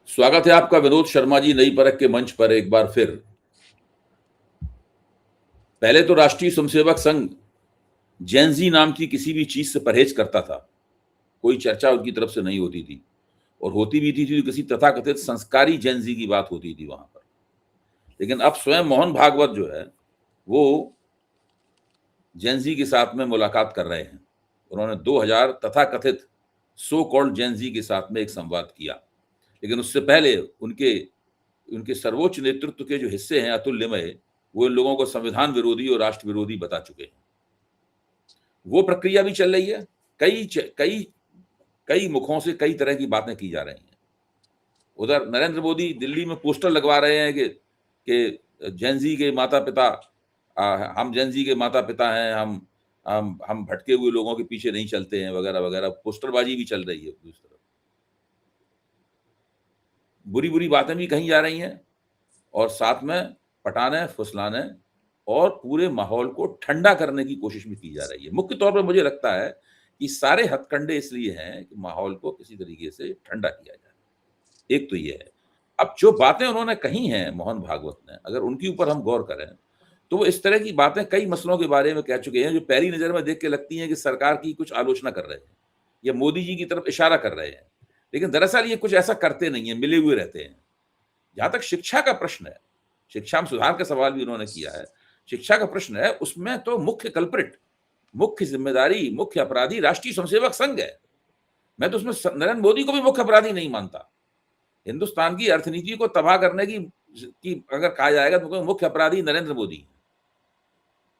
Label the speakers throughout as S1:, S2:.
S1: स्वागत है आपका विनोद शर्मा जी नई परख के मंच पर एक बार फिर। पहले तो राष्ट्रीय स्वयंसेवक संघ जेनजी नाम की किसी भी चीज से परहेज करता था। कोई चर्चा उनकी तरफ से नहीं होती थी और होती भी थी तो किसी तथाकथित संस्कारी जेनजी की बात होती थी वहां पर। लेकिन अब स्वयं मोहन भागवत जो है वो जेनजी के साथ में मुलाकात कर रहे हैं। उन्होंने 2000 तथाकथित सो कॉल्ड जेनजी के साथ में एक संवाद किया, लेकिन उससे पहले उनके उनके सर्वोच्च नेतृत्व के जो हिस्से हैं अतुल्यमय, वो इन लोगों को संविधान विरोधी और राष्ट्र विरोधी बता चुके हैं। वो प्रक्रिया भी चल रही है। कई कई कई मुखों से कई तरह की बातें की जा रही हैं। उधर नरेंद्र मोदी दिल्ली में पोस्टर लगवा रहे हैं कि जेनजी के माता पिता, हम जेनजी के माता पिता हैं, हम भटके हुए लोगों के पीछे नहीं चलते हैं, वगैरह वगैरह पोस्टरबाजी भी चल रही है। दूसरी तरफ बुरी बुरी बातें भी कही जा रही हैं और साथ में पटाने फुसलाने और पूरे माहौल को ठंडा करने की कोशिश भी की जा रही है। मुख्य तौर पर मुझे लगता है कि सारे हथकंडे इसलिए हैं कि माहौल को किसी तरीके से ठंडा किया जाए। एक तो ये है। अब जो बातें उन्होंने कही हैं मोहन भागवत ने, अगर उनके ऊपर हम गौर करें तो वो इस तरह की बातें कई मसलों के बारे में कह चुके हैं जो पहली नजर में देख के लगती हैं कि सरकार की कुछ आलोचना कर रहे हैं या मोदी जी की तरफ इशारा कर रहे हैं, लेकिन दरअसल ये कुछ ऐसा करते नहीं है, मिले हुए रहते हैं। जहां तक शिक्षा का प्रश्न है, शिक्षा में सुधार का सवाल भी उन्होंने किया है। शिक्षा का प्रश्न है, उसमें तो मुख्य कल्प्रिट, मुख्य जिम्मेदारी, मुख्य अपराधी राष्ट्रीय स्वयंसेवक संघ है। मैं तो उसमें नरेंद्र मोदी को भी मुख्य अपराधी नहीं मानता। हिंदुस्तान की अर्थनीति को तबाह करने की अगर कहा जाएगा तो मुख्य अपराधी नरेंद्र मोदी है।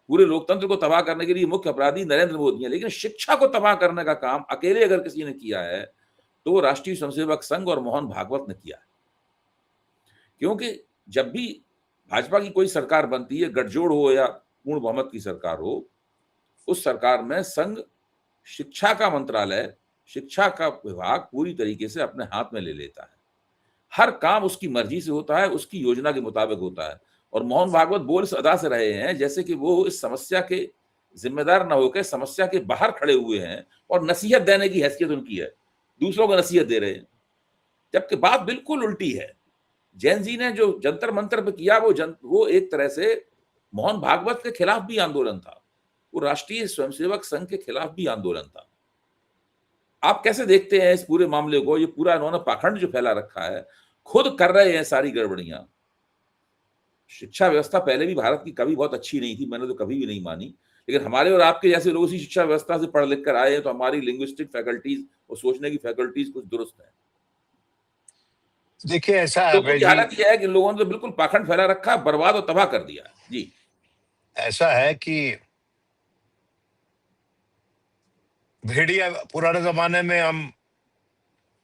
S1: पूरे लोकतंत्र को तबाह करने के लिए मुख्य अपराधी नरेंद्र मोदी है। लेकिन शिक्षा को तबाह करने का काम अकेले अगर किसी ने किया है तो वो राष्ट्रीय स्वयंसेवक संघ और मोहन भागवत ने किया है। क्योंकि जब भी भाजपा की कोई सरकार बनती है, गठजोड़ हो या पूर्ण बहुमत की सरकार हो, उस सरकार में संघ शिक्षा का मंत्रालय, शिक्षा का विभाग पूरी तरीके से अपने हाथ में ले लेता है। हर काम उसकी मर्जी से होता है, उसकी योजना के मुताबिक होता है। और मोहन भागवत बोल इस अदा से रहे हैं जैसे कि वो इस समस्या के जिम्मेदार न होकर समस्या के बाहर खड़े हुए हैं और नसीहत देने की हैसियत उनकी है, दूसरों को नसीहत दे रहे हैं। जबकि बात बिल्कुल उल्टी है। जैन जी ने जो जंतर मंतर पे किया वो एक तरह से मोहन भागवत के खिलाफ भी आंदोलन था, वो राष्ट्रीय स्वयंसेवक संघ के खिलाफ भी आंदोलन था। आप कैसे देखते हैं इस पूरे मामले को? ये पूरा इन्होंने पाखंड जो फैला रखा है, खुद कर रहे हैं सारी गड़बड़ियां। शिक्षा व्यवस्था पहले भी भारत की कभी बहुत अच्छी नहीं थी, मैंने तो कभी भी नहीं मानी, लेकिन हमारे और आपके जैसे लोग इसी शिक्षा व्यवस्था से पढ़ लिख कर आए हैं तो हमारी लिंग्विस्टिक फैकल्टीज और सोचने की फैकल्टीज कुछ दुरुस्त है।
S2: देखिए ऐसा है
S1: लोगों की हालत यह है कि लोगों ने तो बिल्कुल पाखंड फैला रखा, बर्बाद और तबाह कर दिया जी।
S2: ऐसा है कि भेड़िया, पुराने जमाने में हम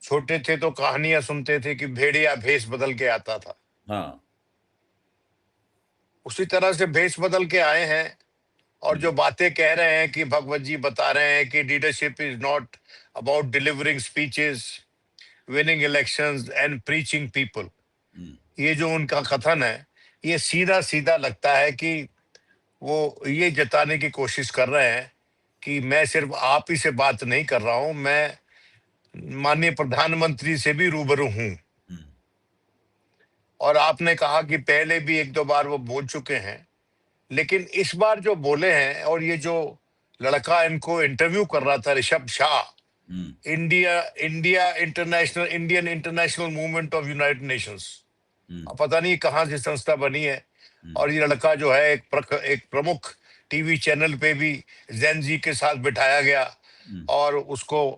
S2: छोटे थे तो कहानियां सुनते थे कि भेड़िया भेष बदल के आता था।
S1: हाँ,
S2: उसी तरह से भेष बदल के आए हैं और जो बातें कह रहे हैं कि भगवत जी बता रहे हैं कि leadership is not about delivering speeches, winning elections and preaching people, ये जो उनका कथन है, ये सीधा सीधा लगता है कि वो ये जताने की कोशिश कर रहे हैं कि मैं सिर्फ आप ही से बात नहीं कर रहा हूं, मैं माननीय प्रधानमंत्री से भी रूबरू हूं। और आपने कहा कि पहले भी एक दो बार वो बोल चुके हैं, लेकिन इस बार जो बोले हैं, और ये जो लड़का इनको इंटरव्यू कर रहा था, Rishabh Shah, India international, Indian international movement of United Nations, पता नहीं कहाँ से संस्था बनी है। और ये लड़का जो है एक प्रमुख टीवी चैनल पे भी जेन जी के साथ बिठाया गया और उसको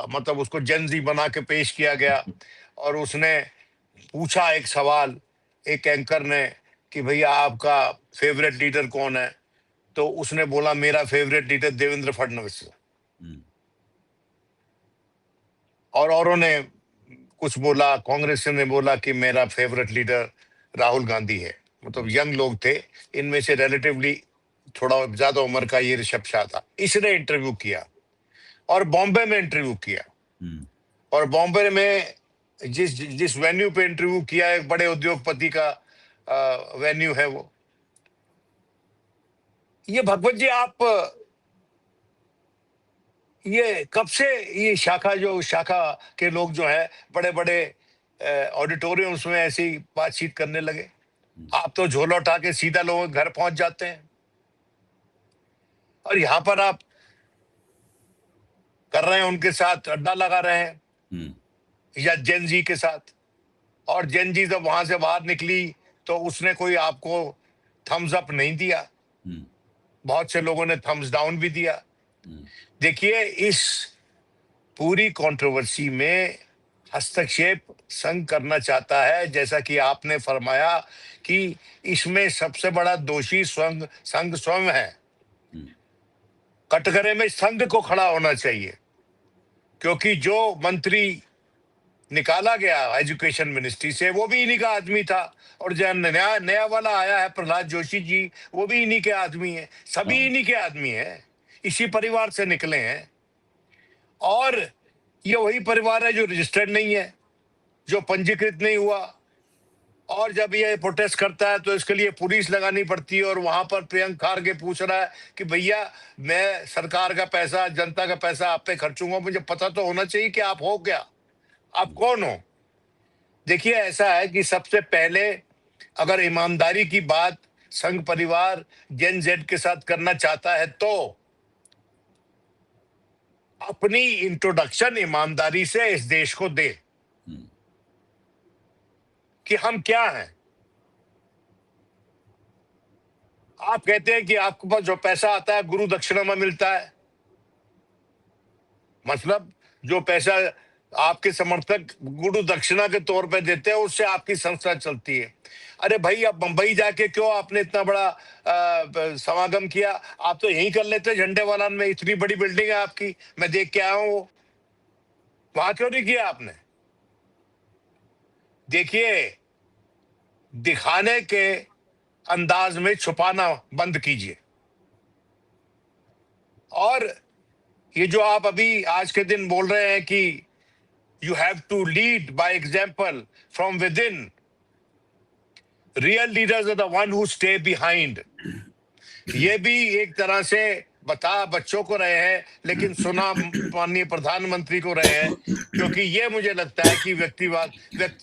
S2: मतलब उसको जेन जी बना के पेश किया गया। और उसने पूछा एक सवाल, एक एंकर ने, कि भैया आपका फेवरेट लीडर कौन है? तो उसने बोला मेरा फेवरेट लीडर देवेंद्र फडणवीस है। और औरों ने कुछ बोला, कांग्रेस ने बोला कि मेरा फेवरेट लीडर राहुल गांधी है। मतलब यंग लोग थे, इनमें से रिलेटिवली थोड़ा ज्यादा उम्र का ये ऋषभ शाह था। इसने इंटरव्यू किया और बॉम्बे में इंटरव्यू किया। और बॉम्बे में जिस वेन्यू पे इंटरव्यू किया, एक बड़े उद्योगपति का वेन्यू है वो। ये भगवत जी, आप ये कब से ये शाखा के लोग जो है बड़े बड़े ऑडिटोरियम्स में ऐसी बातचीत करने लगे। आप तो झोला उठा के सीधा लोगों के घर पहुंच जाते हैं, और यहाँ पर आप कर रहे हैं, उनके साथ अड्डा लगा रहे हैं, या जेन जी के साथ। और जेन जी जब वहां से बाहर निकली तो उसने कोई आपको थम्स अप नहीं दिया, बहुत से लोगों ने थम्स डाउन भी दिया। देखिए, इस पूरी कंट्रोवर्सी में हस्तक्षेप संघ करना चाहता है, जैसा कि आपने फरमाया कि इसमें सबसे बड़ा दोषी संघ स्वयं है। कटघरे में संघ को खड़ा होना चाहिए, क्योंकि जो मंत्री निकाला गया एजुकेशन मिनिस्ट्री से वो भी इन्हीं का आदमी था, और जो नया वाला आया है प्रहलाद जोशी जी, वो भी इन्हीं के आदमी है। सभी इन्हीं के आदमी हैं, इसी परिवार से निकले हैं। और ये वही परिवार है जो रजिस्टर्ड नहीं है, जो पंजीकृत नहीं हुआ, और जब ये प्रोटेस्ट करता है तो इसके लिए पुलिस लगानी पड़ती है। और वहां पर प्रियंक खारगे पूछ रहा है कि भैया, मैं सरकार का पैसा, जनता का पैसा आप पे खर्चूंगा, मुझे पता तो होना चाहिए कि आप हो क्या, आप कौन हो। देखिए, ऐसा है कि सबसे पहले अगर ईमानदारी की बात संघ परिवार जेन जेड के साथ करना चाहता है तो अपनी इंट्रोडक्शन ईमानदारी से इस देश को दे कि हम क्या हैं। आप कहते हैं कि आपके पास जो पैसा आता है गुरु दक्षिणा में मिलता है, मतलब जो पैसा आपके समर्थक गुरु दक्षिणा के तौर पे देते हैं उससे आपकी संस्था चलती है। अरे भाई, अब मुंबई जाके क्यों आपने इतना बड़ा समागम किया? आप तो यहीं कर लेते झंडे वालान में, इतनी बड़ी बिल्डिंग है आपकी, मैं देख के आया हूं, वो वहां क्यों नहीं किया आपने? देखिए, दिखाने के अंदाज में छुपाना बंद कीजिए। और ये जो आप अभी आज के दिन बोल रहे हैं कि you have to lead by example from within, real leaders are the one who stay behind, ये भी एक तरह से बता बच्चों को रहे हैं, लेकिन सुना माननीय प्रधानमंत्री को रहे हैं। क्योंकि ये मुझे लगता है कि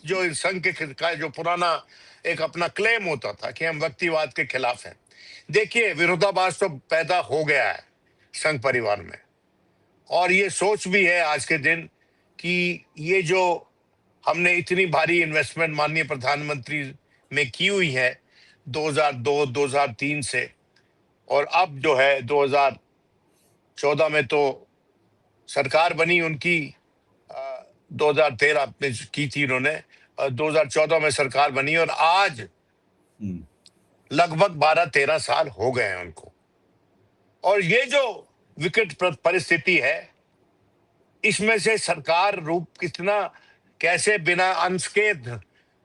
S2: जो संघ का जो पुराना एक अपना क्लेम होता था कि हम व्यक्तिवाद के खिलाफ हैं। देखिए, विरोधाभास तो पैदा हो गया है संघ परिवार में, और ये सोच भी है आज के दिन कि ये जो हमने इतनी भारी इन्वेस्टमेंट माननीय प्रधानमंत्री में की हुई है 2002-2003 से, और अब जो है 2014 में तो सरकार बनी उनकी, 2013 में की थी इन्होंने, 2014 में सरकार बनी, और आज लगभग 12-13 साल हो गए हैं उनको। और ये जो विकट परिस्थिति है, इसमें से सरकार रूप कितना कैसे बिना अनस्केथ,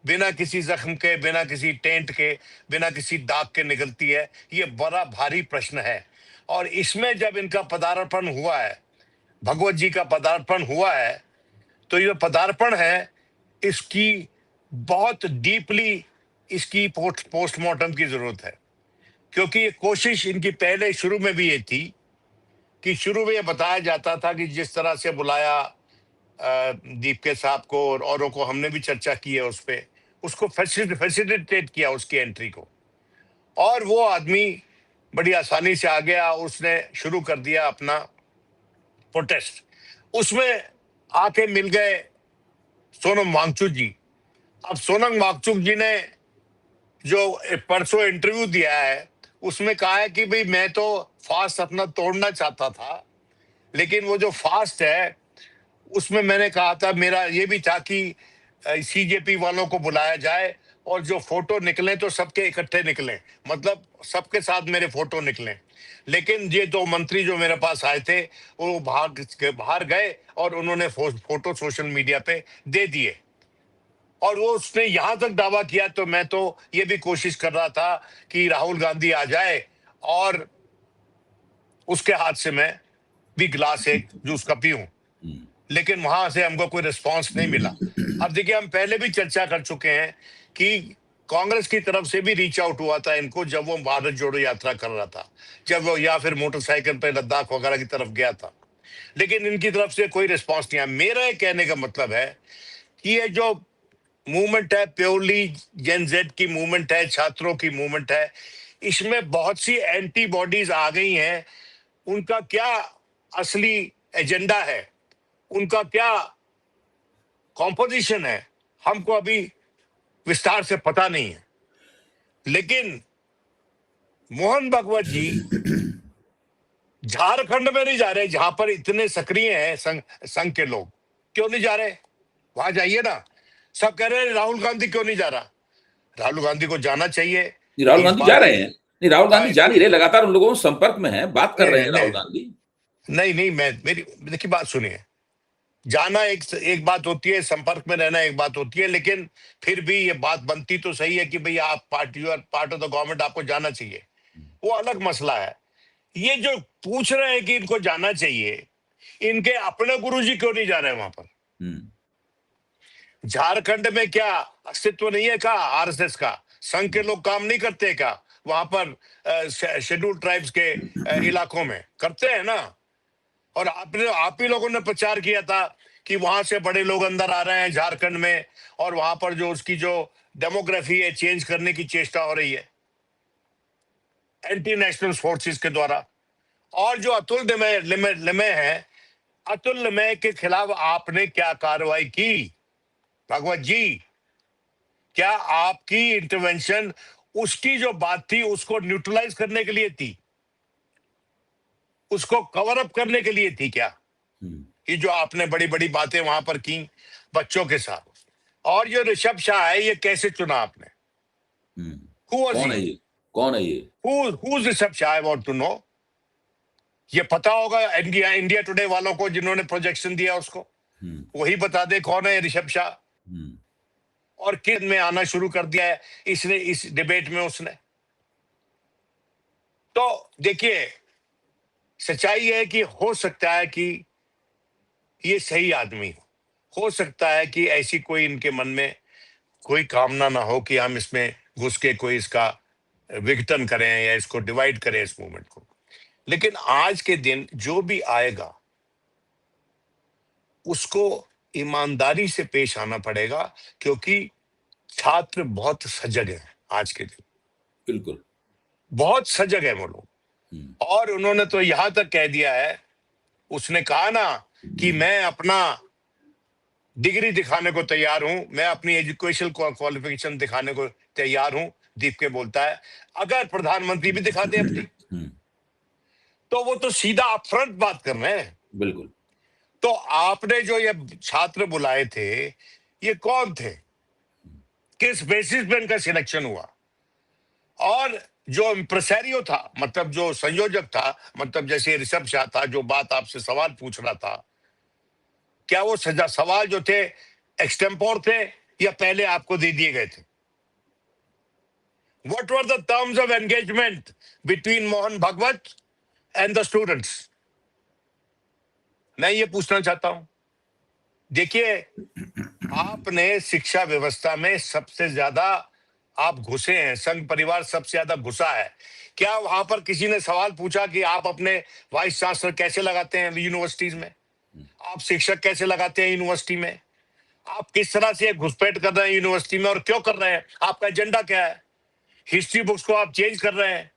S2: बिना किसी जख्म के, बिना किसी टेंट के, बिना किसी दाग के निकलती है, ये बड़ा भारी प्रश्न है। और इसमें जब इनका पदार्पण हुआ है, भगवत जी का पदार्पण हुआ है, तो ये पदार्पण है, इसकी बहुत डीपली इसकी पोस्टमार्टम की जरूरत है। क्योंकि ये कोशिश इनकी पहले शुरू में भी ये थी कि शुरू में ये बताया जाता था कि जिस तरह से बुलाया दीपके साहब को और औरों को, हमने भी चर्चा की है उस पे, उसको फैसिलिटेट किया उसकी एंट्री को, और वो आदमी बड़ी आसानी से आ गया, उसने शुरू कर दिया अपना प्रोटेस्ट। उसमें आके मिल गए सोनम वांगचुक जी। अब सोनम वांगचुक जी ने जो परसों इंटरव्यू दिया है उसमें कहा है कि भाई, मैं तो फास्ट अपना तोड़ना चाहता था, लेकिन वो जो फास्ट है उसमें मैंने कहा था, मेरा ये भी था कि सीजेपी वालों को बुलाया जाए और जो फोटो निकले तो सबके इकट्ठे निकले, मतलब सबके साथ मेरे फोटो निकले। लेकिन ये दो मंत्री जो मेरे पास आए थे वो बाहर गए और उन्होंने फोटो सोशल मीडिया पे दे दिए। और वो उसने यहां तक दावा किया, तो मैं तो ये भी कोशिश कर रहा था कि राहुल गांधी आ जाए और उसके हाथ से मैं भी गिलास एक जूस का पीऊं, लेकिन वहां से हमको कोई रिस्पांस नहीं मिला। अब देखिए, हम पहले भी चर्चा कर चुके हैं कि कांग्रेस की तरफ से भी रीच आउट हुआ था इनको जब वो भारत जोड़ो यात्रा कर रहा था, जब वो या फिर मोटरसाइकिल पे लद्दाख वगैरह की तरफ गया था, लेकिन इनकी तरफ से कोई रिस्पांस नहीं आया। मेरा कहने का मतलब है कि ये जो मूवमेंट है, प्योरली जेन जेड की मूवमेंट है, छात्रों की मूवमेंट है। इसमें बहुत सी एंटीबॉडीज आ गई हैं। उनका क्या असली एजेंडा है, उनका क्या कॉम्पोजिशन है, हमको अभी विस्तार से पता नहीं है। लेकिन मोहन भागवत जी झारखंड में नहीं जा रहे, जहां पर इतने सक्रिय हैं संघ के लोग। क्यों नहीं जा रहे? वहां जाइए ना। सब कह रहे हैं राहुल गांधी क्यों नहीं जा रहा? राहुल गांधी को जाना चाहिए।
S1: नहीं, राहुल
S2: इस
S1: गांधी जा
S2: बात
S1: रहे
S2: की
S1: हैं। नहीं, राहुल गांधी जा नहीं रहे, लगातार उन लोगों के संपर्क में है, बात कर
S2: नहीं
S1: रहे
S2: नहीं
S1: हैं राहुल
S2: नहीं
S1: गांधी।
S2: नहीं नहीं, मैं मेरी देखिए बात सुनिए। जाना एक बात होती है, संपर्क में रहना एक बात होती है, लेकिन फिर भी ये बात बनती तो सही है कि भाई आप पार्टी और पार्ट ऑफ द गवर्नमेंट, आपको जाना चाहिए, वो अलग मसला है। ये जो पूछ रहे हैं कि इनको जाना चाहिए, इनके अपने गुरुजी क्यों नहीं जा रहे हैं वहां पर? झारखंड में क्या अस्तित्व नहीं है का आरएसएस का? संघ के लोग काम नहीं करते का वहां पर? शेड्यूल ट्राइब्स के इलाकों में करते हैं ना। और आप ही लोगों ने प्रचार किया था कि वहां से बड़े लोग अंदर आ रहे हैं झारखंड में, और वहां पर जो उसकी जो डेमोग्राफी है चेंज करने की चेष्टा हो रही है एंटी नेशनल फोर्सेस के द्वारा। और जो अतुल लिमय है, अतुल लिमय के खिलाफ आपने क्या कार्रवाई की भगवत जी? क्या आपकी इंटरवेंशन उसकी जो बात थी उसको न्यूट्रलाइज करने के लिए थी, उसको कवर अप करने के लिए थी क्या? ये जो आपने बड़ी बड़ी बातें वहां पर की बच्चों के साथ। और जो ऋषभ शाह है, ये कैसे चुना आपने?
S1: कौन है ये? कौन है ये?
S2: Who's Rishabh Shah? I want to know. ये पता होगा इंडिया टुडे वालों को, जिन्होंने प्रोजेक्शन दिया उसको। वही बता दे कौन है ऋषभ शाह, और किस में आना शुरू कर दिया है इसने इस डिबेट में उसने। तो देखिए, सच्चाई है कि हो सकता है कि ये सही आदमी हो सकता है कि ऐसी कोई इनके मन में कोई कामना ना हो कि हम इसमें घुस के कोई इसका विघटन करें या इसको डिवाइड करें इस मूवमेंट को। लेकिन आज के दिन जो भी आएगा उसको ईमानदारी से पेश आना पड़ेगा, क्योंकि छात्र बहुत सजग हैं आज के दिन,
S1: बिल्कुल
S2: बहुत सजग है वो लोग। और उन्होंने तो यहां तक कह दिया है, उसने कहा ना कि मैं अपना डिग्री दिखाने को तैयार हूं, मैं अपनी एजुकेशनल क्वालिफिकेशन दिखाने को तैयार हूं। दीप के बोलता है अगर प्रधानमंत्री भी दिखाते अपनी, तो वो तो सीधा अपफ्रंट बात कर रहे हैं।
S1: बिल्कुल।
S2: तो आपने जो ये छात्र बुलाए थे, ये कौन थे? किस बेसिस पे इनका सिलेक्शन हुआ? और जो इम्प्रेसरियो था, मतलब जो संयोजक था, मतलब जैसे ऋषभ शाह था जो बात आपसे सवाल पूछ रहा था, क्या वो सवाल जो थे एक्सटेम्पोर थे या पहले आपको दे दिए गए थे? What were the terms of engagement between Mohan Bhagwat and the students? मैं ये पूछना चाहता हूं। देखिए, आपने शिक्षा व्यवस्था में सबसे ज्यादा आप घुसे हैं, संघ परिवार सबसे ज्यादा घुसा है। क्या वहां पर किसी ने सवाल पूछा कि आप अपने वाइस चांसलर कैसे लगाते हैं यूनिवर्सिटीज में? आप शिक्षक कैसे लगाते हैं यूनिवर्सिटी में? आप किस तरह से घुसपैठ कर रहे हैं यूनिवर्सिटी में और क्यों कर रहे हैं? आपका एजेंडा क्या है? हिस्ट्री बुक्स को आप चेंज कर रहे हैं,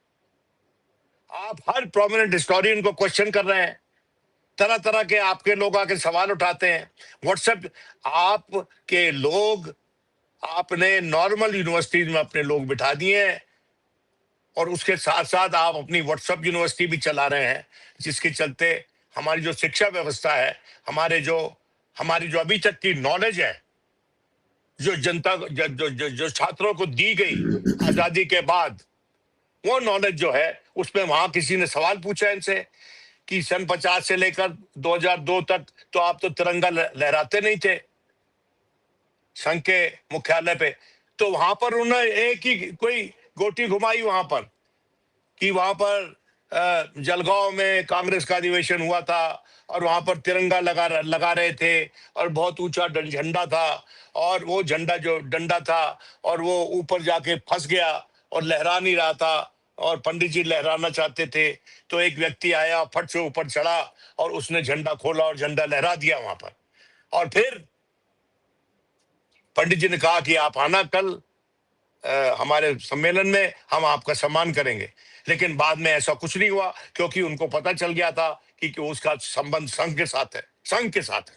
S2: आप हर प्रोमिनेंट हिस्टोरियन को क्वेश्चन कर रहे हैं, तरह तरह के आपके लोग आके सवाल उठाते हैं। व्हाट्सएप आपके लोग, आपने नॉर्मल यूनिवर्सिटीज में अपने लोग बिठा दिए हैं, और उसके साथ साथ आप अपनी व्हाट्सएप यूनिवर्सिटी भी चला रहे हैं, जिसके चलते हमारी जो शिक्षा व्यवस्था है, हमारी जो अभी तक की नॉलेज है, जो जनता जो छात्रों को दी गई आजादी के बाद, वो नॉलेज जो है उसमें वहां किसी ने सवाल पूछा इनसे कि सन 50 से लेकर 2002 तक तो आप तो तिरंगा लहराते नहीं थे संघ के मुख्यालय पे। तो वहां पर उन्होंने एक ही कोई गोटी घुमाई वहां पर कि वहां पर जलगांव में कांग्रेस का अधिवेशन हुआ था और वहां पर तिरंगा लगा रहे थे और बहुत ऊंचा झंडा था, और वो झंडा जो डंडा था और वो ऊपर जाके फंस गया और लहरा नहीं रहा था, और पंडित जी लहराना चाहते थे, तो एक व्यक्ति आया फट से ऊपर चढ़ा और उसने झंडा खोला और झंडा लहरा दिया वहां पर। और पंडित जी ने कहा कि आप आना कल हमारे सम्मेलन में, हम आपका सम्मान करेंगे। लेकिन बाद में ऐसा कुछ नहीं हुआ, क्योंकि उनको पता चल गया था कि उसका संबंध संघ के साथ है, संघ के साथ है।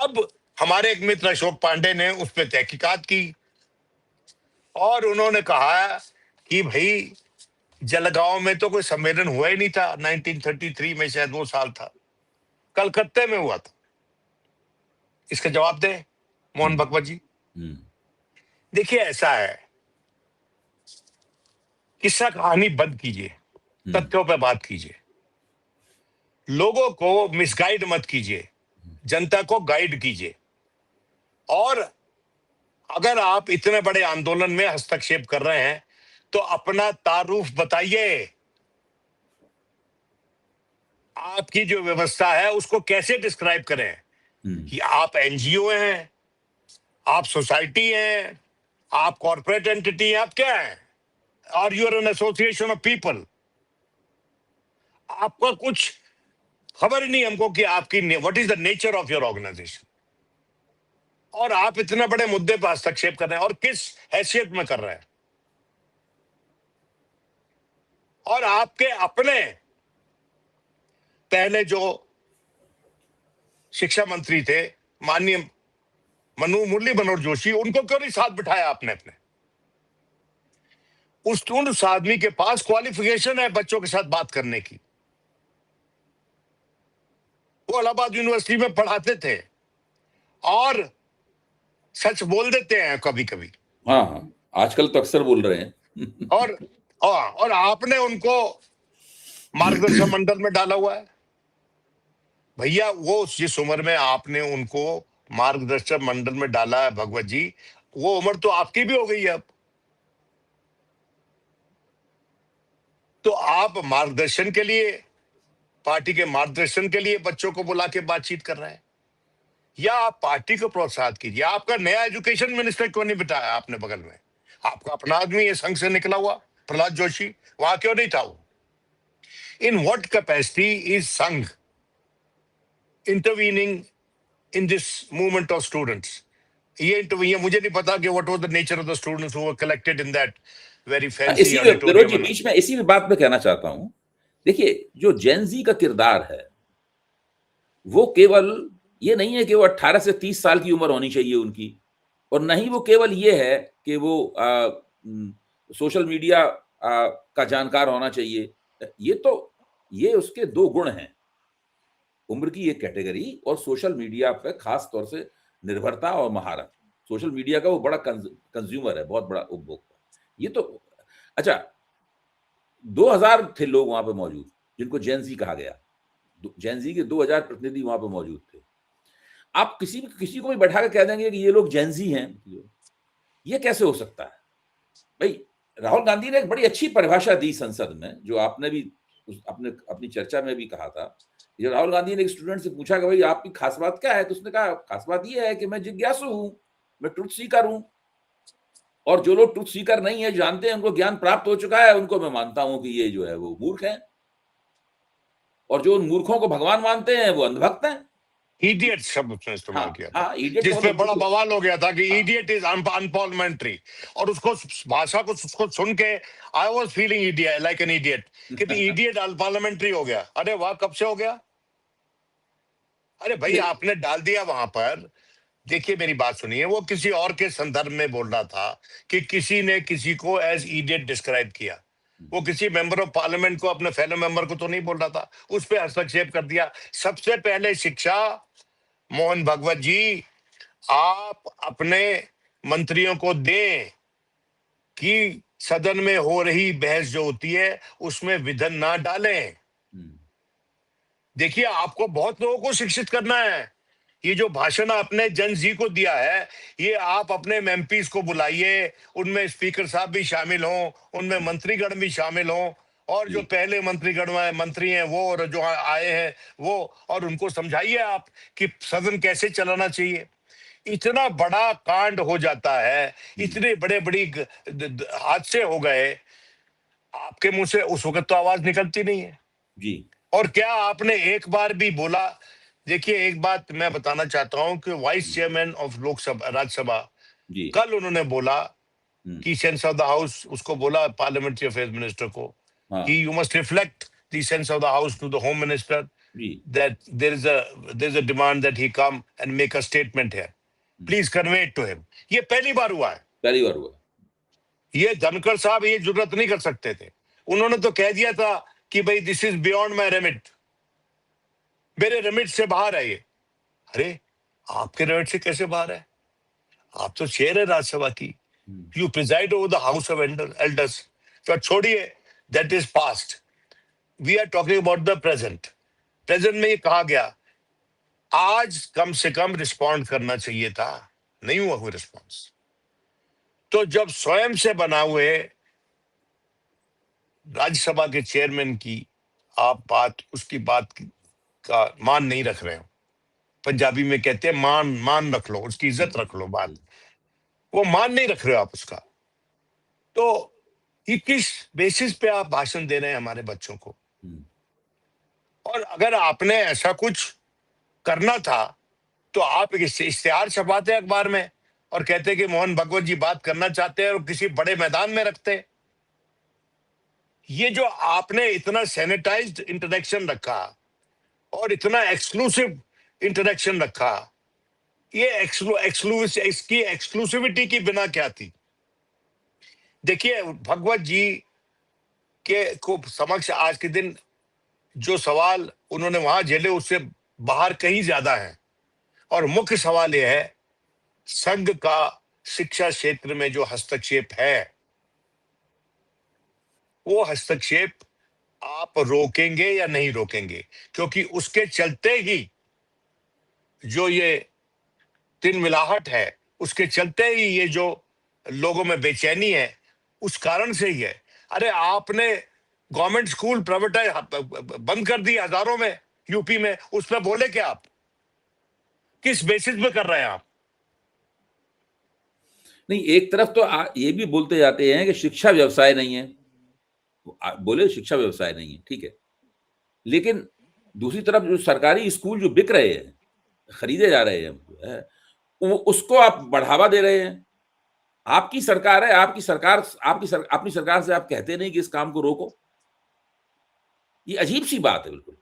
S2: अब हमारे एक मित्र अशोक पांडे ने उस पर तहकीकात की और उन्होंने कहा कि भाई जलगांव में तो कोई सम्मेलन हुआ ही नहीं था, 1933 में शायद वो साल था, कलकत्ते में हुआ था। इसका जवाब दे मोहन भगवत जी। देखिए ऐसा है, किस्सा कहानी बंद कीजिए, तथ्यों पे बात कीजिए, लोगों को मिसगाइड मत कीजिए, जनता को गाइड कीजिए। और अगर आप इतने बड़े आंदोलन में हस्तक्षेप कर रहे हैं तो अपना तारुफ बताइए, आपकी जो व्यवस्था है उसको कैसे डिस्क्राइब करें कि आप एनजीओ हैं, आप सोसाइटी हैं, आप कॉर्पोरेट एंटिटी हैं, आप क्या हैं? और you are an association of people. आपका कुछ खबर ही नहीं हमको कि आपकी what is the nature of your organization, और आप इतने बड़े मुद्दे पर हस्तक्षेप कर रहे हैं और किस हैसियत में कर रहे हैं। और आपके अपने पहले जो शिक्षा मंत्री थे माननीय मुरली मनोहर जोशी, उनको क्यों नहीं साथ बिठाया आपने अपने? उस आदमी के पास क्वालिफिकेशन है बच्चों के साथ बात करने की, वो इलाहाबाद यूनिवर्सिटी में पढ़ाते थे और सच बोल देते हैं कभी कभी।
S1: हाँ हाँ, आजकल तो अक्सर बोल रहे हैं।
S2: और आपने उनको मार्गदर्शन मंडल में डाला हुआ है। भैया वो जिस उम्र में आपने उनको मार्गदर्शक मंडल में डाला है भगवत जी, वो उम्र तो आपकी भी हो गई है अब। तो आप मार्गदर्शन के लिए, पार्टी के मार्गदर्शन के लिए बच्चों को बुला के बातचीत कर रहे हैं, या आप पार्टी को प्रोत्साहित कीजिए। आपका नया एजुकेशन मिनिस्टर क्यों नहीं बिठाया आपने बगल में? आपका अपना आदमी है संघ से निकला हुआ, प्रहलाद जोशी, वहां क्यों नहीं था वो? इन व्हाट कैपेसिटी इज संघ intervening in this movement of students? ये मुझे नहीं पता कि what was the nature of the students who were collected in that very fancy
S1: इसी में विरोध जी, बीच में इसी में बात में कहना चाहता हूं। देखिए, जो जेनजी का किरदार है वो केवल ये नहीं है कि वो 18 से 30 साल की उम्र होनी चाहिए उनकी, और नहीं वो केवल ये है कि वो सोशल मीडिया का जानकार होना चाहिए। ये उसके दो गुण हैं, उम्र की एक कैटेगरी और सोशल मीडिया पे खास तौर से निर्भरता और महारत। सोशल मीडिया का वो बड़ा कंज्यूमर है, बहुत बड़ा उपभोक्ता। ये तो अच्छा, 2000 थे लोग वहां पे मौजूद जिनको जेनजी कहा गया। जेनजी के 2000 प्रतिनिधि वहां पे मौजूद थे। आप किसी को भी बैठा कर कह देंगे कि ये लोग जेनजी हैं, ये कैसे हो सकता है? भाई, राहुल गांधी ने एक बड़ी अच्छी परिभाषा दी संसद में, जो आपने भी अपनी चर्चा में भी कहा था। जब राहुल गांधी ने एक स्टूडेंट से पूछा कि भाई आपकी खास बात क्या है, तो उसने कहा खास बात ये है कि मैं जिज्ञासु हूं, मैं ट्रुथ सीकर हूं, और जो लोग ट्रुथ सीकर नहीं है, जानते हैं, उनको ज्ञान प्राप्त हो चुका है, उनको मैं मानता हूं कि ये जो है वो मूर्ख है, और जो उन मूर्खों को भगवान मानते हैं वो अंधभक्त हैं।
S2: इडियट शब्द उसने इस्तेमाल किया था,
S1: जिसपे
S2: बड़ा बवाल हो गया था कि इडियट इज अनपार्लियामेंट्री, और उसको भाषा को उसको सुन के I was feeling idiot like an idiot कि इडियट अनपार्लियामेंट्री हो गया। अरे वाह, कब से हो गया? अरे भाई आपने डाल दिया वहां पर। देखिए मेरी बात सुनिए, वो किसी और के संदर्भ में बोल रहा था कि किसी ने किसी को एज इडियट डिस्क्राइब किया। वो किसी मेंबर ऑफ पार्लियामेंट को, अपने फेलो मेंबर को तो नहीं बोल रहा था, उस पर हस्तक्षेप कर दिया। सबसे पहले शिक्षा मोहन भगवत जी आप अपने मंत्रियों को दें कि सदन में हो रही बहस जो होती है उसमें विघन ना डालें। देखिए आपको बहुत लोगों को शिक्षित करना है। ये जो भाषण आपने जन जी को दिया है, ये आप अपने एमपीज को बुलाइए, उनमें स्पीकर साहब भी शामिल हों, उनमें मंत्रीगण भी शामिल हों, और जो पहले मंत्रीगण मंत्री हैं वो, और जो आए हैं वो, और उनको समझाइए आप कि सदन कैसे चलाना चाहिए। इतना बड़ा कांड हो जाता है, इतने बड़े बड़ी हादसे हो गए, आपके मुंह से उस वक्त तो आवाज निकलती नहीं है
S1: जी।
S2: और क्या आपने एक बार भी बोला देखिए, एक बात मैं बताना चाहता हूं कि vice chairman of Lok Sabha Rajya Sabha
S1: ji.
S2: कल उन्होंने बोला
S1: हम्म।
S2: कि सेंस ऑफ द हाउस, उसको बोला पार्लियामेंट्री अफेयर्स मिनिस्टर को
S1: हाँ।
S2: कि you must reflect the sense of the house to the home minister
S1: ji.
S2: that there is a demand that he come and make a statement here. Please convey it to him. ये पहली बार हुआ है।
S1: पहली बार हुआ।
S2: ये धनखड़ साहब ये जुर्रत नहीं कर सकते थे। उन्होंने तो कह दिया था कि भाई this is beyond my remit, मेरे रेमिट से बाहर है ये। अरे आपके रेमिट से कैसे बाहर है? आप तो चेयर है राज्यसभा की, you preside over the house of elders. तो छोड़िए, that is past, we are talking about the present. Present में ये कहा गया, आज कम से कम रिस्पॉन्ड करना चाहिए था, नहीं हुआ कोई रिस्पॉन्स। तो जब स्वयं से बना हुए राज्यसभा के चेयरमैन की आप उसकी बात का मान नहीं रख रहे हो, पंजाबी में कहते हैं मान रख लो, उसकी इज्जत रख लो, बात वो मान नहीं रख रहे हो आप उसका, तो ये किस बेसिस पे आप भाषण दे रहे हैं हमारे बच्चों को? और अगर आपने ऐसा कुछ करना था तो आप इश्तेहार छपाते अखबार में और कहते कि मोहन भगवत जी बात करना चाहते हैं और किसी बड़े मैदान में रखते। ये जो आपने इतना सैनिटाइज्ड इंटरेक्शन रखा और इतना एक्सक्लूसिव इंटरेक्शन रखा, ये इसकी एक्सक्लूसिविटी की बिना क्या थी? देखिए, भगवत जी के को समक्ष आज के दिन जो सवाल उन्होंने वहां झेले उससे बाहर कहीं ज्यादा है। और मुख्य सवाल यह है, संघ का शिक्षा क्षेत्र में जो हस्तक्षेप है, वो हस्तक्षेप आप रोकेंगे या नहीं रोकेंगे? क्योंकि उसके चलते ही जो ये तिलमिलाहट है, उसके चलते ही ये जो लोगों में बेचैनी है, उस कारण से ही है। अरे आपने गवर्नमेंट स्कूल प्राइवेटाइज बंद कर दी हजारों में यूपी में, उस पर बोले क्या आप? किस बेसिस पे कर रहे हैं आप?
S1: नहीं, एक तरफ तो ये भी बोलते जाते हैं कि शिक्षा व्यवसाय नहीं है, बोले शिक्षा व्यवसाय नहीं है, ठीक है, लेकिन दूसरी तरफ जो सरकारी स्कूल जो बिक रहे हैं, खरीदे जा रहे हैं, वो उसको आप बढ़ावा दे रहे हैं। आपकी सरकार है, अपनी सरकार से आप कहते नहीं कि इस काम को रोको। ये अजीब सी बात है बिल्कुल।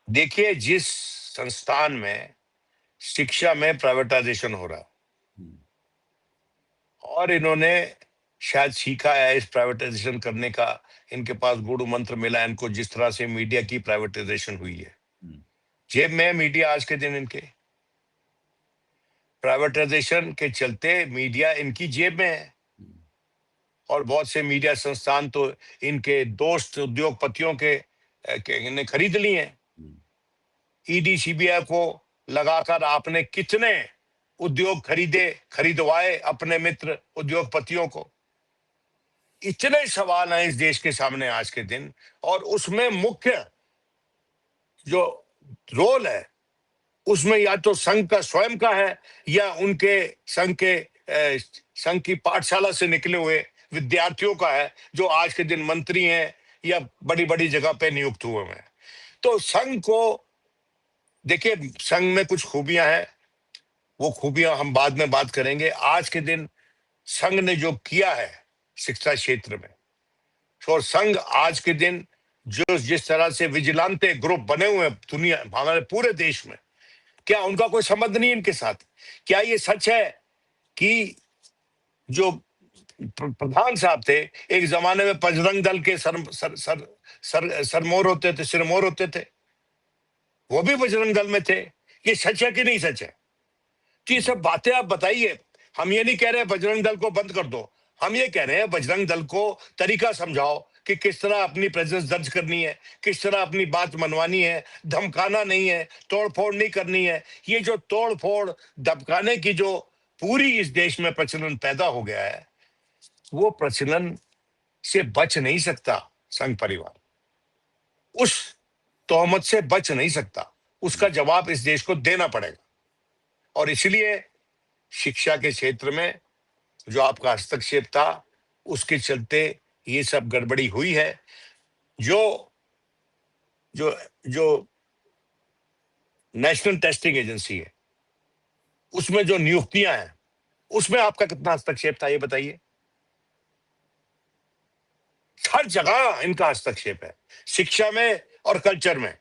S2: देखिए, जिस संस्थान में शिक्षा में प्राइवेटाइजेशन हो रहा और इन्होंने शायद सीखा है इस प्राइवेटाइजेशन करने का, इनके पास गुरु मंत्र मिला इनको, जिस तरह से मीडिया की प्राइवेटाइजेशन हुई है, जेब में मीडिया आज के दिन इनके, प्राइवेटाइजेशन के चलते मीडिया इनकी जेब में है। और बहुत से मीडिया संस्थान तो इनके दोस्त उद्योगपतियों के इन्हें खरीद लिए हैं। ईडी सीबीआई को लगाकर आपने कितने उद्योग खरीदवाए अपने मित्र उद्योगपतियों को? इतने सवाल हैं इस देश के सामने आज के दिन, और उसमें मुख्य जो रोल है उसमें या तो संघ का स्वयं का है या उनके संघ की पाठशाला से निकले हुए विद्यार्थियों का है, जो आज के दिन मंत्री हैं या बड़ी बड़ी जगह पे नियुक्त हुए हैं। तो संघ को देखिए, संघ में कुछ खूबियां हैं, वो खूबियां हम बाद में बात करेंगे। आज के दिन संघ ने जो किया है शिक्षा क्षेत्र में, और संघ आज के दिन जो जिस तरह से विजिलेंटे ग्रुप बने हुए हैं दुनिया हमारे पूरे देश में, क्या उनका कोई संबंध नहीं इनके साथ? क्या ये सच है कि जो प्रधान साहब थे एक जमाने में बजरंग दल के सिरमौर होते थे, वो भी बजरंग दल में थे? ये सच है कि नहीं सच है? तो ये सब बातें आप बताइए। हम ये नहीं कह रहे बजरंग दल को बंद कर दो, हम ये कह रहे हैं बजरंग दल को तरीका समझाओ कि किस तरह अपनी प्रेजेंस दर्ज करनी है, किस तरह अपनी बात मनवानी है, धमकाना नहीं है, तोड़फोड़ नहीं करनी है। ये जो तोड़फोड़ धमकाने की जो पूरी इस देश में प्रचलन पैदा हो गया है, वो प्रचलन से बच नहीं सकता संघ परिवार, उस तोहमत से बच नहीं सकता, उसका जवाब इस देश को देना पड़ेगा। और इसलिए शिक्षा के क्षेत्र में जो आपका हस्तक्षेप था, उसके चलते ये सब गड़बड़ी हुई है। जो जो जो नेशनल टेस्टिंग एजेंसी है, उसमें जो नियुक्तियां हैं उसमें आपका कितना हस्तक्षेप था, ये बताइए। हर जगह इनका हस्तक्षेप है, शिक्षा में और कल्चर में,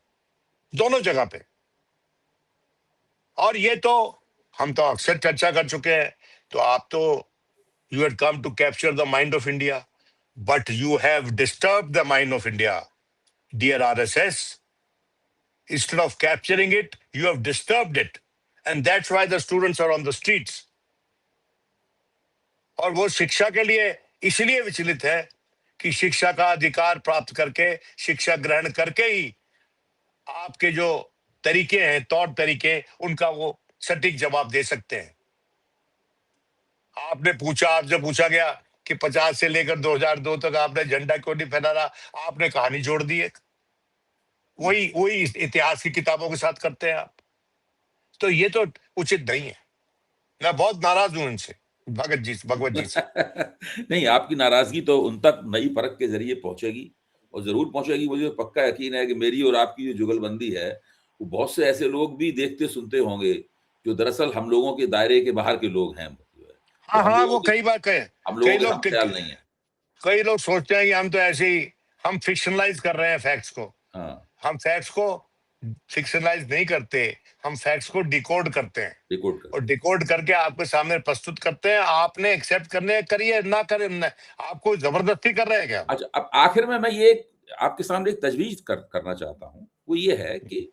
S2: दोनों जगह पे। और ये तो हम तो अक्सर चर्चा कर चुके हैं, तो आप तो you had come to capture the mind of India, but you have disturb the mind of India, dear RSS. Instead of capturing it, you have disturbed it. And that's why the students are on the streets. और वो शिक्षा के लिए इसलिए विचलित है कि शिक्षा का अधिकार प्राप्त करके, शिक्षा ग्रहण करके ही आपके जो तरीके हैं, तौर तरीके, उनका वो सटीक जवाब दे सकते हैं। आपसे पूछा गया कि 50 से लेकर 2002 तक आपने झंडा क्यों नहीं फहरा रहा, आपने कहानी जोड़ दी है। वही इतिहास की किताबों के साथ करते हैं आप। तो ये तो उचित नहीं है। मैं बहुत नाराज हूं इनसे, भगवत जी से।
S1: नहीं, आपकी नाराजगी तो उन तक नई परख के जरिए पहुंचेगी, और जरूर पहुंचेगी। मुझे पक्का यकीन है कि मेरी और आपकी जो जुगलबंदी है, वो बहुत से ऐसे लोग भी देखते सुनते होंगे जो दरअसल हम लोगों के दायरे के बाहर के लोग हैं।
S2: हाँ हाँ, वो कई बार
S1: हम लोगों के साथ ख्याल नहीं है।
S2: कई लोग सोचते हैं कि हम तो ऐसे ही हम फिक्शनलाइज कर रहे हैं फैक्ट्स को। हम फैक्ट्स को फिक्शनलाइज नहीं करते, हम फैक्ट्स को डिकोड करते हैं, और डिकोड करके आपके सामने प्रस्तुत करते हैं। आपने एक्सेप्ट करने करिए, ना करें, आपको जबरदस्ती कर रहे हैं क्या?
S1: अच्छा, अब आखिर में मैं ये आपके सामने एक तजवीज करना चाहता हूं, वो ये है कि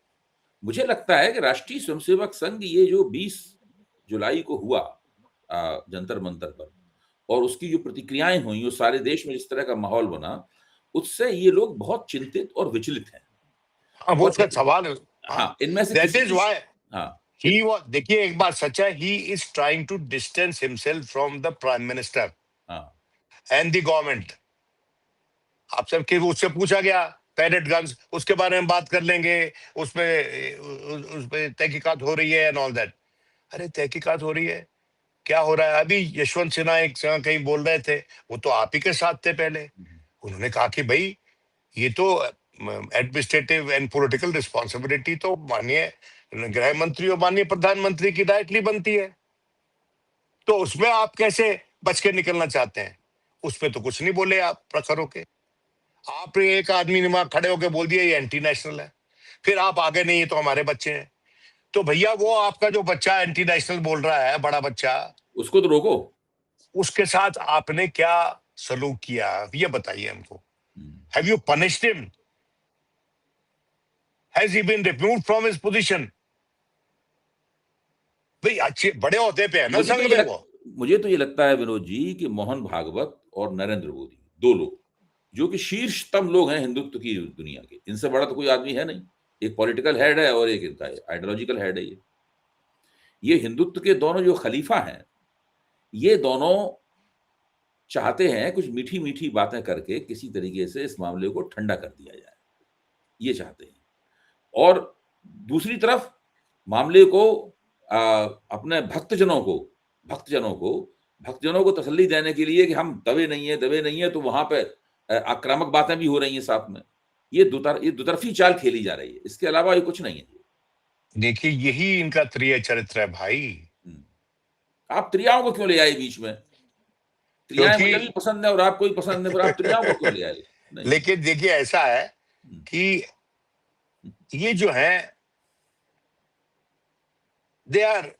S1: मुझे लगता है कि राष्ट्रीय स्वयंसेवक संघ ये जो 20 जुलाई को हुआ जंतर मंतर पर, और उसकी जो प्रतिक्रियाएं हुई, वो सारे देश में जिस तरह का माहौल बना, उससे ये लोग बहुत चिंतित और विचलित हैं।
S2: हाँ, वो उसका सवाल है।
S1: हाँ, इनमें से
S2: दैट इज व्हाई
S1: हाँ,
S2: देखिए, एक बात सच है, he is trying to distance himself from the prime minister and the government. आप सबके उससे पूछा गया पैरेड गन्स, उसके बारे में बात कर लेंगे, उसपे तहकीकात हो रही है एंड ऑल दैट। अरे तहकीकात हो रही है, क्या हो रहा है? अभी यशवंत सिन्हा एक जगह कहीं बोल रहे थे, वो तो आप ही के साथ थे पहले। उन्होंने कहा कि भाई ये तो एडमिनिस्ट्रेटिव एंड पॉलिटिकल रिस्पॉन्सिबिलिटी तो माननीय गृह मंत्री और माननीय प्रधानमंत्री की डायरेक्टली बनती है, तो उसमें आप कैसे बच के निकलना चाहते हैं? उसमें तो कुछ नहीं बोले आप प्रखर होके। आपने एक आदमी ने वहां खड़े होके बोल दिया ये एंटी नेशनल है, फिर आप आगे नहीं, ये तो हमारे बच्चे हैं। तो भैया वो आपका जो बच्चा एंटी नेशनल बोल रहा है, बड़ा बच्चा,
S1: उसको तो रोको।
S2: उसके साथ आपने क्या सलूक किया, ये बताइए हमको। Have you punished him? Has he been removed from his position? भाई अच्छे बड़े ओहदे पे है ना संघ में वो।
S1: मुझे तो ये लगता है विनोद जी कि मोहन भागवत और नरेंद्र मोदी, दो लोग जो कि शीर्षतम लोग हैं हिंदुत्व की दुनिया के, इनसे बड़ा तो कोई आदमी है नहीं। एक पॉलिटिकल हेड है और एक इनका आइडियोलॉजिकल हेड है। ये हिंदुत्व के दोनों जो खलीफा हैं, ये दोनों चाहते हैं कुछ मीठी मीठी बातें करके किसी तरीके से इस मामले को ठंडा कर दिया जाए, ये चाहते हैं। और दूसरी तरफ मामले को अपने भक्तजनों को तसल्ली देने के लिए कि हम दबे नहीं है, तो वहां पे आक्रामक बातें भी हो रही हैं साथ में। ये दुतरफी चाल खेली जा रही है, इसके अलावा ये कुछ नहीं है।
S2: देखिए, यही इनका त्रिय चरित्र है भाई।
S1: आप त्रियाओं को क्यों ले आए बीच में? त्रियाएं मुझे भी पसंद है और आपको भी पसंद है, पर आप त्रियाओं को क्यों ले आए?
S2: लेकिन देखिए, ऐसा है कि ये जो है they are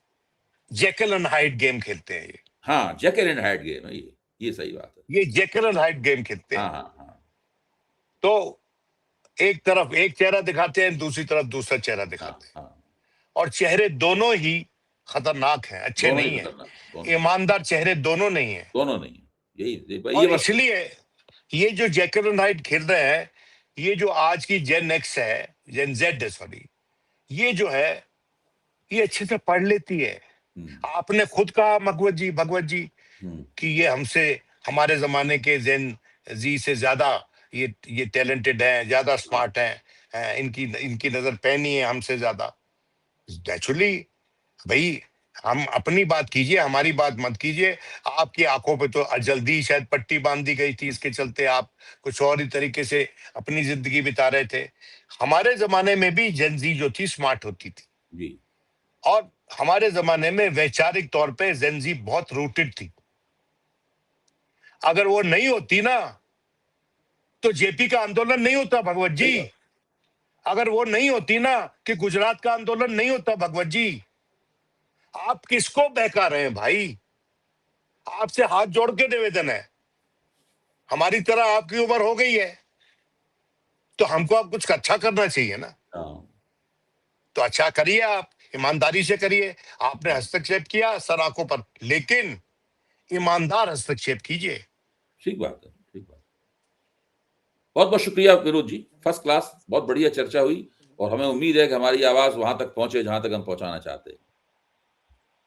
S2: Jekyll and Hyde game खेलते हैं ये।
S1: हाँ, जेकिल एंड हाइड गेम है ये सही बात है।
S2: ये जेकिल एंड हाइड गेम खेलते हैं।
S1: हाँ।
S2: तो एक तरफ एक चेहरा दिखाते हैं, दूसरी तरफ दूसरा चेहरा दिखाते हैं। और चेहरे दोनों ही खतरनाक हैं, अच्छे नहीं है। ईमानदार चेहरे दोनों नहीं है। और इसलिए ये जो जेकिल एंड हाइड खेल रहे हैं, ये जो आज की जेन एक्स है, जेन जेड है, सॉरी, ये जो है ये अच्छे से पढ़ लेती है। आपने खुद कहा भगवत जी कि ये हमारे जमाने के जेन जी से ज्यादा ये टैलेंटेड है, ज्यादा स्मार्ट है, इनकी नजर पैनी है हमसे ज्यादा। नेचुरली भाई, हम अपनी बात कीजिए, हमारी बात मत कीजिए। आपकी आंखों पे तो जल्दी शायद पट्टी बांध दी गई थी, इसके चलते आप कुछ और ही तरीके से अपनी जिंदगी बिता रहे थे। हमारे जमाने में भी जेन जी जो थी स्मार्ट होती थी,
S1: जी।
S2: और हमारे जमाने में वैचारिक तौर पे जेनजी बहुत रूटेड थी। अगर वो नहीं होती ना, तो जेपी का आंदोलन नहीं होता भगवत
S1: सही
S2: जी।
S1: बात।
S2: अगर वो नहीं होती ना, कि गुजरात का आंदोलन नहीं होता भगवत जी। आप किसको बहका रहे हैं भाई? आपसे हाथ जोड़ के निवेदन है, हमारी तरह आपकी उम्र हो गई है, तो हमको अब कुछ अच्छा करना चाहिए ना।
S1: हाँ।
S2: तो अच्छा करिए, आप ईमानदारी से करिए। आपने
S1: हाँ,
S2: हस्तक्षेप किया सर आंखों पर, लेकिन ईमानदार हस्तक्षेप कीजिए।
S1: ठीक बात है, ठीक बात। बहुत-बहुत शुक्रिया विनोद जी, फर्स्ट क्लास, बहुत बढ़िया चर्चा हुई और हमें उम्मीद है कि हमारी आवाज़ वहाँ तक पहुँचे जहाँ तक हम पहुँचाना चाहते हैं।